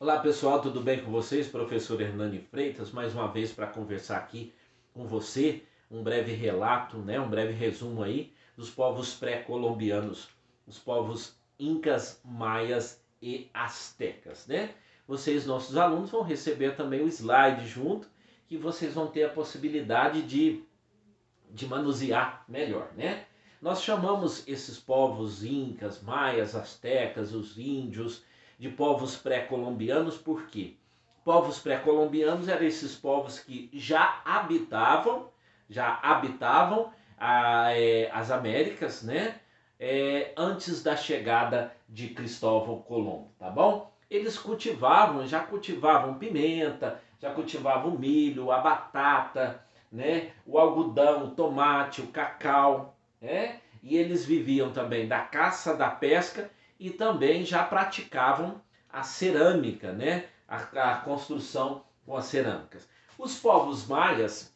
Olá pessoal, tudo bem com vocês? Professor Hernani Freitas, mais uma vez para conversar aqui com você, um breve relato, um breve resumo aí dos povos pré-colombianos, os povos incas, maias e astecas, né? Vocês, nossos alunos, vão receber também o slide junto, que vocês vão ter a possibilidade de manusear melhor, né? Nós chamamos esses povos incas, maias, astecas, os índios, de povos pré-colombianos, por quê? Povos pré-colombianos eram esses povos que já habitavam as Américas, né? Antes da chegada de Cristóvão Colombo, tá bom? Eles já cultivavam pimenta, já cultivavam milho, a batata, né? O algodão, o tomate, o cacau, né? E eles viviam também da caça, da pesca e também já praticavam a cerâmica, né? A construção com as cerâmicas. Os povos maias,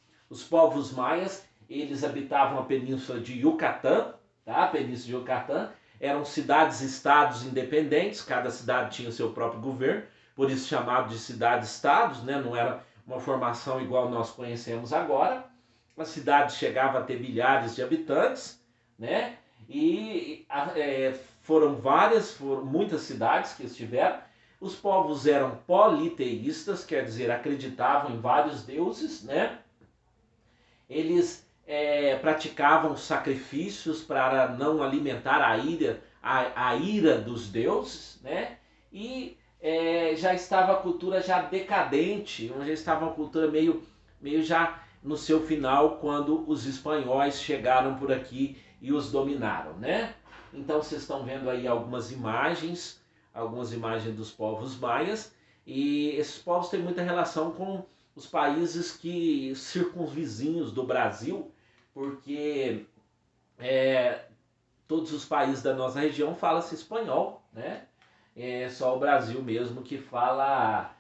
eles habitavam a península de Yucatán, tá? A península de Yucatán, eram cidades-estados independentes, cada cidade tinha o seu próprio governo, por isso chamado de cidades-estados, né? Não era uma formação igual nós conhecemos agora. A cidade chegava a ter milhares de habitantes, né? E foram muitas cidades que estiveram. Os povos eram politeístas, quer dizer, acreditavam em vários deuses, né? Eles praticavam sacrifícios para não alimentar a ira dos deuses, né? E já estava a cultura já decadente, já estava uma cultura meio já no seu final, quando os espanhóis chegaram por aqui e os dominaram, né? Então vocês estão vendo aí algumas imagens dos povos maias, e esses povos têm muita relação com os países que circunvizinhos do Brasil, porque todos os países da nossa região falam-se espanhol, né? Só o Brasil mesmo que fala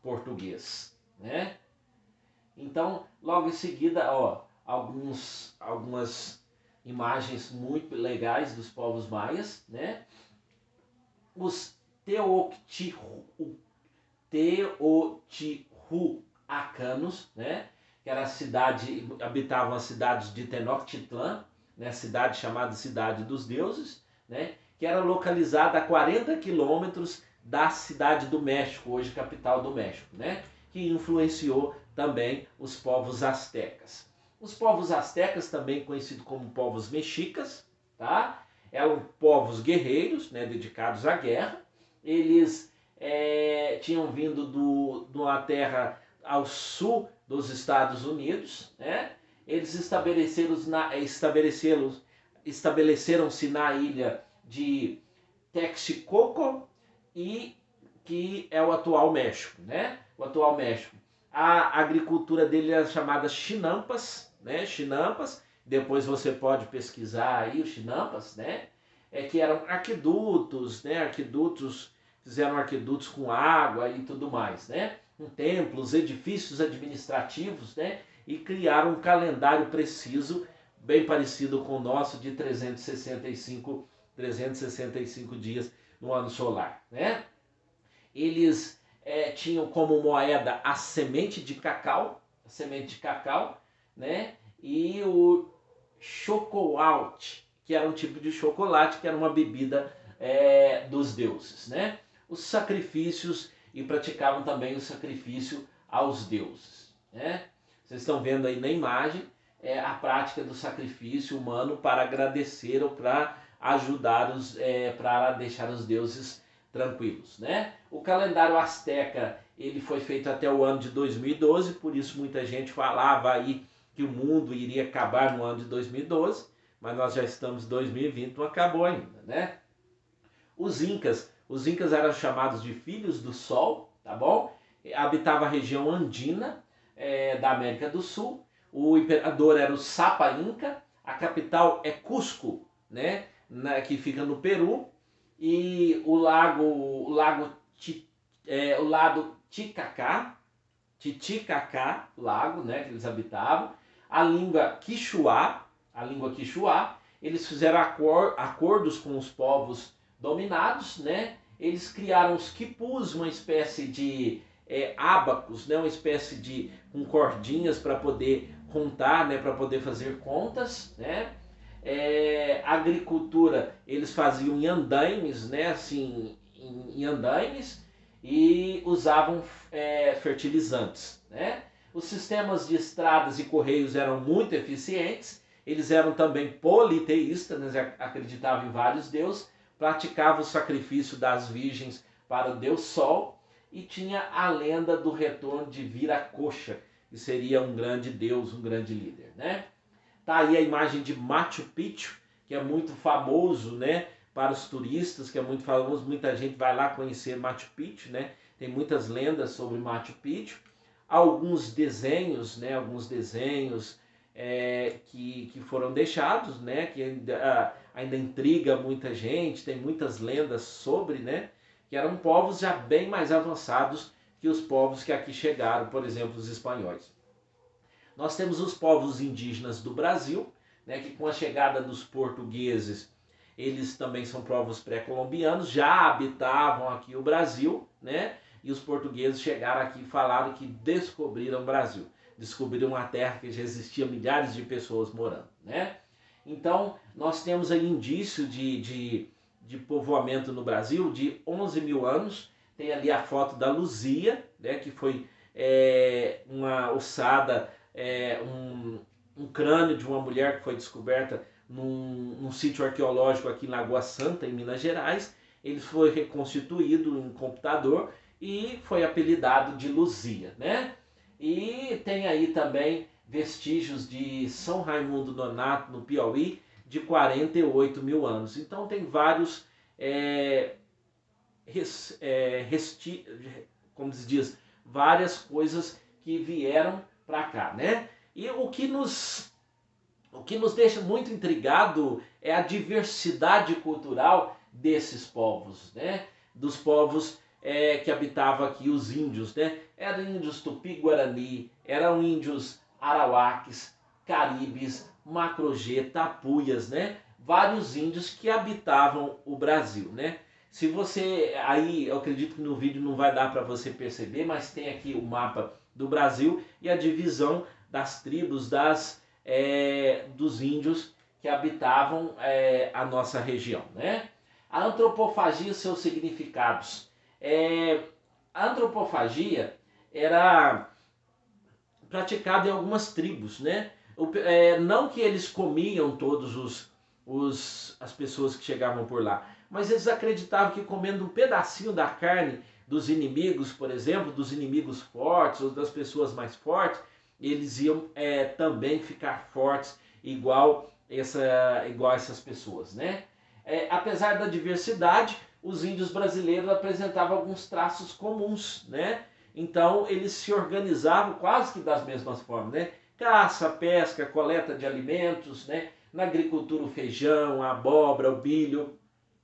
português, né? Então, logo em seguida, ó, algumas imagens muito legais dos povos maias, né? Os teotihuacanos, né? Que era habitavam as cidades de Tenochtitlan, né? Cidade chamada Cidade dos Deuses, né? Que era localizada a 40 quilômetros da cidade do México, hoje capital do México, né? Que influenciou também os povos astecas. Os povos astecas, também conhecidos como povos mexicas, tá? Eram povos guerreiros, né? Dedicados à guerra. Eles tinham vindo de uma terra ao sul dos Estados Unidos, né? Eles estabeleceram-se na ilha de Texcoco, e que é o atual México, né? O atual México. A agricultura dele é chamada chinampas, né? Chinampas. Depois você pode pesquisar aí os chinampas, né? Que eram aquedutos, né? Fizeram aquedutos com água e tudo mais, né? Templos, edifícios administrativos, né? E criaram um calendário preciso, bem parecido com o nosso, de 365 dias no ano solar, né? Eles tinham como moeda a semente de cacau, né? E o chocolate, que era um tipo de chocolate, que era uma bebida dos deuses, né? Os sacrifícios, e praticavam também o sacrifício aos deuses, né? Vocês estão vendo aí na imagem a prática do sacrifício humano para agradecer ou para ajudar para deixar os deuses tranquilos, né? O calendário asteca, ele foi feito até o ano de 2012, por isso muita gente falava aí que o mundo iria acabar no ano de 2012, mas nós já estamos em 2020, não acabou ainda, né? Os incas eram chamados de filhos do sol, tá bom? Habitava a região andina da América do Sul. O imperador era o Sapa Inca, a capital é Cusco, né? Que fica no Peru, e o lago Titicacá, lago, né, que eles habitavam, a língua Quixuá, eles fizeram acordos com os povos dominados, né? eles criaram os quipus, uma espécie de ábacos, né? Uma espécie de com cordinhas para poder contar, né? Para poder fazer contas, né? Agricultura eles faziam em andaimes, né? Assim, em andaimes, e usavam fertilizantes, né? Os sistemas de estradas e correios eram muito eficientes, eles eram também politeístas, né? Acreditavam em vários deuses, praticavam o sacrifício das virgens para o deus Sol, e tinha a lenda do retorno de Viracocha, que seria um grande deus, um grande líder, né? Tá aí a imagem de Machu Picchu, que é muito famoso, né, para os turistas, que é muito famoso, muita gente vai lá conhecer Machu Picchu, né? Tem muitas lendas sobre Machu Picchu. Alguns desenhos, né, que foram deixados, né, que ainda intriga muita gente, tem muitas lendas sobre, né, que eram povos já bem mais avançados que os povos que aqui chegaram, por exemplo, os espanhóis. Nós temos os povos indígenas do Brasil, né, que com a chegada dos portugueses, eles também são povos pré-colombianos, já habitavam aqui o Brasil, né, e os portugueses chegaram aqui e falaram que descobriram o Brasil. Descobriram uma terra que já existia milhares de pessoas morando, né? Então, nós temos aí indício de povoamento no Brasil de 11 mil anos. Tem ali a foto da Luzia, né, que foi uma ossada, um crânio de uma mulher que foi descoberta num sítio arqueológico aqui em Lagoa Santa, em Minas Gerais. Ele foi reconstituído em computador e foi apelidado de Luzia, né? E tem aí também vestígios de São Raimundo Nonato, no Piauí, de 48 mil anos. Então tem vários, como se diz, várias coisas que vieram para cá, né? E o que nos deixa muito intrigado é a diversidade cultural desses povos, né? Dos povos que habitavam aqui, os índios, né? Eram índios tupi-guarani, eram índios arauaques, caribes, macrogê, tapuias, né? Vários índios que habitavam o Brasil, né? Se você, aí eu acredito que no vídeo não vai dar para você perceber, mas tem aqui o mapa do Brasil e a divisão das tribos, dos índios que habitavam a nossa região, né? A antropofagia e seus significados. A antropofagia era praticada em algumas tribos, né? Não que eles comiam todos as pessoas que chegavam por lá, mas eles acreditavam que comendo um pedacinho da carne dos inimigos, por exemplo, dos inimigos fortes ou das pessoas mais fortes, eles iam também ficar fortes igual essas pessoas, né? Apesar da diversidade, os índios brasileiros apresentavam alguns traços comuns, né? Então eles se organizavam quase que das mesmas formas, né? Caça, pesca, coleta de alimentos, né? Na agricultura o feijão, a abóbora, o milho,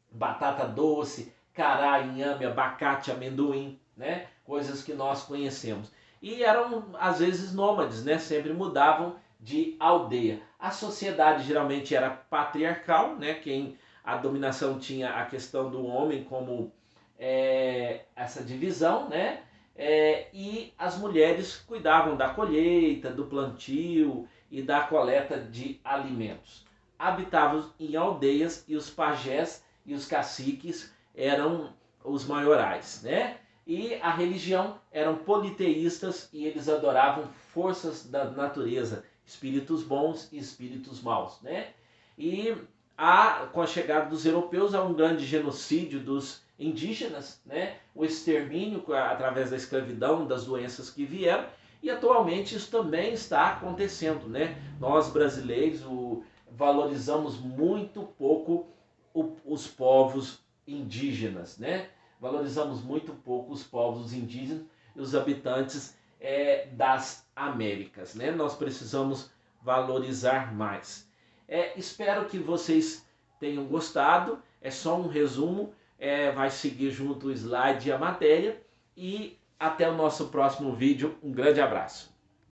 batata doce, cará, inhame, abacate, amendoim, né? Coisas que nós conhecemos. E eram às vezes nômades, né? Sempre mudavam de aldeia. A sociedade geralmente era patriarcal, né? A dominação tinha a questão do homem como essa divisão, né? E as mulheres cuidavam da colheita, do plantio e da coleta de alimentos. Habitavam em aldeias e os pajés e os caciques eram os maiorais, né? E a religião eram politeístas e eles adoravam forças da natureza, espíritos bons e espíritos maus, né? E com a chegada dos europeus há um grande genocídio dos indígenas, né? O extermínio através da escravidão, das doenças que vieram, e atualmente isso também está acontecendo, né? Nós brasileiros valorizamos muito pouco os povos indígenas, né? Valorizamos muito pouco os povos indígenas e os habitantes das Américas, né? Nós precisamos valorizar mais. Espero que vocês tenham gostado. É só um resumo. Vai seguir junto o slide e a matéria. E até o nosso próximo vídeo. Um grande abraço.